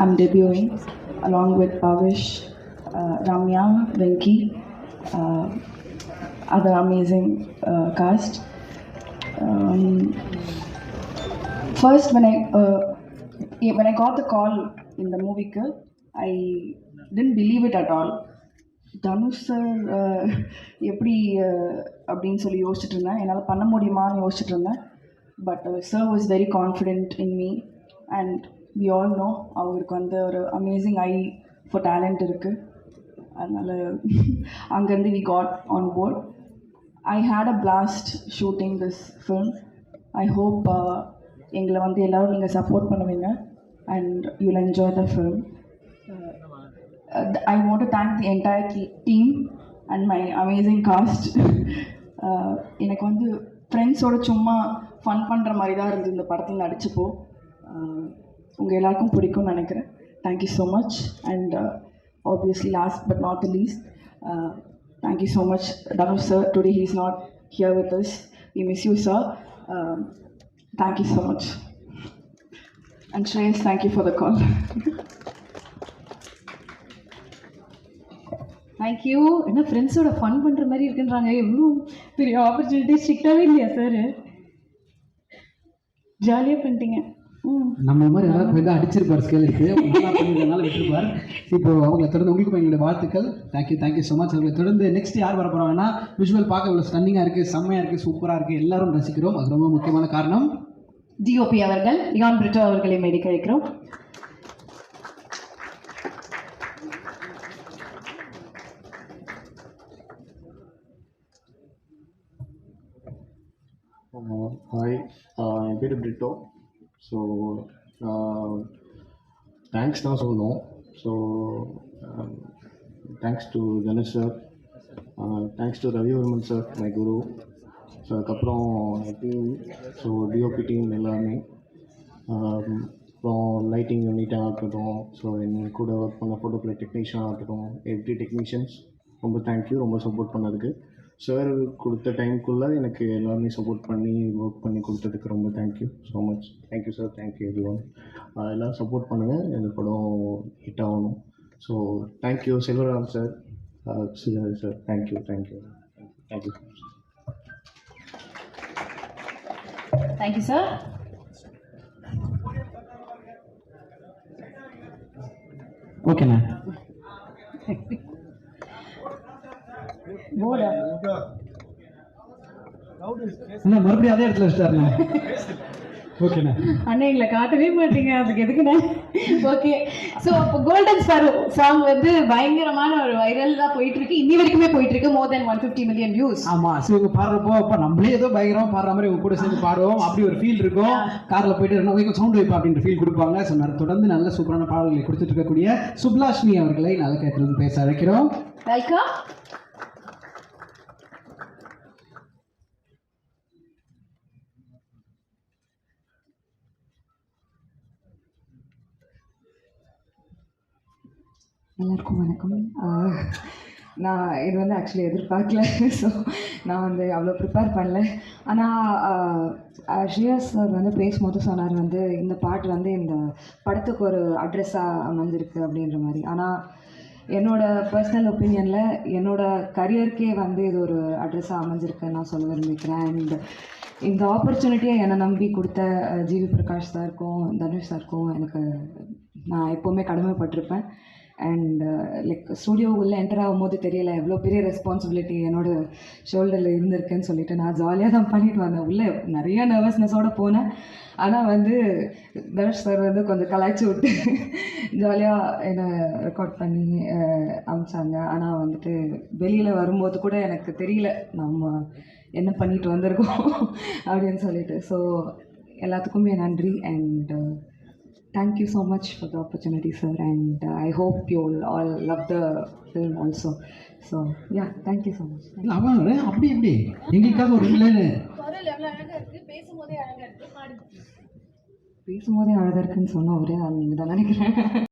I'm debuting along with Pavish, Ramya, Venki, other amazing cast. First, when I got the call in the movie, I didn't believe it at all. Dhanush sir எப்படி அப்படின்னு சொல்லி யோசிச்சுட்டு இருந்தேன், என்னால் பண்ண முடியுமான்னு யோசிச்சுட்டு இருந்தேன். But sir was very confident in me and we all know அவருக்கு வந்து ஒரு அமேசிங் ஐ ஃபார் டேலண்ட் இருக்குது. அதனால் அங்கேருந்து we got on board. I had a blast shooting this film. I hope எங்களை வந்து எல்லோரும் நீங்கள் சப்போர்ட் பண்ணுவீங்க and you will enjoy the film. I want to thank the entire team and my amazing cast. எனக்கு வந்து ஃப்ரெண்ட்ஸோட சும்மா fun பண்ணுற மாதிரி தான் இருந்தது இந்த படத்தில் நடிச்சப்போ. உங்கள் எல்லாருக்கும் பிடிக்கும்னு நினைக்கிறேன். Thank you so much and obviously last but not the least, thank you so much Dhanush sir. Today he is not here with us. We miss you sir. Thank you so much. And Shreyas, thank you for the call. Thank you. என்ன ஃப்ரெண்ட்ஸோட fun பண்ணுற மாதிரி இருக்குன்றாங்க. எவ்வளோ பெரிய opportunity. ஸ்ட்ரிக்டாகவே இல்லையா sir? ஜாலியாக பண்ணிட்டீங்க. நம்ம மாதிரி ஏதாவது போய் தான் அடிச்சிருப்பார் ஸ்கேலுக்கு, பண்ணிருந்தனால விட்டுருப்பார். இப்போ அவங்களை தொடர்ந்து உங்களுக்கு எங்களுடைய வாழ்த்துக்கள். Thank you so much. அவங்களை தொடர்ந்து நெக்ஸ்ட் யார் வர போகிறாங்கன்னா, விஷுவல் பார்க்க இவ்வளோ ஸ்டன்னிங்காக இருக்குது, செம்மையாக இருக்குது, சூப்பராக இருக்குது, எல்லாரும் ரசிக்கிறோம். அது ரொம்ப முக்கியமான காரணம் டிஓபி அவர்கள், லியான் பிரிட்டோ அவர்களை மேடைக்கு அழைக்கிறோம். ஹாய், என் பேர் பிரிட்டோ. ஸோ தேங்க்ஸ் தான் சொல்லணும். So thanks to Dhanush sir, thanks to Ravivarman sir, my Guru. So அதுக்கப்புறம் டீம், ஸோ டிஓபி டீம் எல்லாமே, அப்புறம் லைட்டிங் யூனிட்டாக இருக்கட்டும், ஸோ என் கூட ஒர்க் பண்ண ஃபோட்டோப்ளே டெக்னீஷியனாக இருக்கட்டும், எவ்ரி டெக்னீஷியன்ஸ் ரொம்ப தேங்க்யூ, ரொம்ப சப்போர்ட் பண்ணதுக்கு. சார் கொடுத்த டைமுக்குள்ளே எனக்கு எல்லாருமே சப்போர்ட் பண்ணி ஒர்க் பண்ணி கொடுத்ததுக்கு ரொம்ப thank you so much. Thank you sir, thank you every one. எல்லோரும் சப்போர்ட் பண்ணுங்கள், இந்த படம் ஹிட் ஆகணும். So thank you Selvaram sir, sir thank you thank you thank you thank you sir. ஓகேண்ணா. மறுபடியும் அதே இடத்துல வச்சுட்டாருண்ணா. ஓகேண்ணா. அண்ணா எங்களை காட்டவே மாட்டீங்க, அதுக்கு எதுக்குண்ணே? ஓகே. ஸோ இப்போ கோல்டன் ஸ்பாரோ சாங் வந்து பயங்கரமான ஒரு வைரலாக போயிட்டு இருக்கு, இன்னி வரைக்குமே போயிட்டு இருக்கு. மோர் தென் 150 million வியூஸ். ஆமாம். ஸோ இவங்க பாடுறப்போ அப்போ நம்மளே ஏதோ பயங்கரமாக பாடுற மாதிரி இவங்க கூட சேர்ந்து பாடுவோம், அப்படி ஒரு ஃபீல் இருக்கும். காரில் போயிட்டு இருந்தால் சவுண்ட் வைப்பா அப்படின்ற ஃபீல் கொடுப்பாங்க. ஸோ தொடர்ந்து நல்ல சூப்பரான பாடல்களை கொடுத்துட்டு இருக்கக்கூடிய சுப்லாஷ்மி அவர்களை நல்ல கேட்டிலிருந்து பேச அழைக்கிறோம். வெல்கம். எல்லாருக்கும் வணக்கம். நான் இது வந்து ஆக்சுவலி எதிர்பார்க்கல. ஸோ நான் வந்து அவ்வளோ ப்ரிப்பேர் பண்ணல. ஆனால் ஸ்ரேயஸ் சார் வந்து பேசும்போது சொன்னார் வந்து இந்த பாட்டு வந்து இந்த படத்துக்கு ஒரு அட்ரெஸ்ஸாக அமைஞ்சிருக்கு அப்படின்ற மாதிரி. ஆனால் என்னோடய பர்சனல் ஒப்பீனியனில் என்னோடய கரியருக்கே வந்து இது ஒரு அட்ரெஸ்ஸாக அமைஞ்சிருக்குன்னு நான் சொல்ல விரும்பிக்கிறேன். அண்ட் இந்த ஆப்பர்ச்சுனிட்டியை என்னை நம்பி கொடுத்த ஜிவி பிரகாஷ் சாருக்கும் தனுஷ் சாருக்கும் எனக்கு நான் எப்போவுமே கடமைப்பட்டிருப்பேன். அண்ட் லைக் ஸ்டூடியோ உள்ளே என்டர் ஆகும்போது தெரியல எவ்வளோ பெரிய ரெஸ்பான்சிபிலிட்டி என்னோடய ஷோல்டரில் இருந்திருக்குன்னு சொல்லிட்டு நான் ஜாலியாக தான் பண்ணிட்டு வந்தேன். உள்ளே நிறைய நர்வஸ்னஸோடு போனேன். ஆனால் வந்து தனுஷ் சார் வந்து கொஞ்சம் கலாய்ச்சி விட்டு ஜாலியாக என்னை ரெக்கார்ட் பண்ணி அமிச்சாங்க. ஆனால் வந்துட்டு வெளியில் வரும்போது கூட எனக்கு தெரியல நம்ம என்ன பண்ணிட்டு வந்திருக்கோம் அப்படின்னு சொல்லிட்டு. ஸோ எல்லாத்துக்குமே நன்றி and thank you so much for the opportunity, sir, and I hope you all love the film also. So yeah, thank you so much. அப்படி எப்படி எங்களுக்காக ஒரு இல்லைன்னு பேசும்போதே அழகாக இருக்குன்னு சொன்ன ஒரே ஆள் நீங்கள் தான் நினைக்கிறேன்.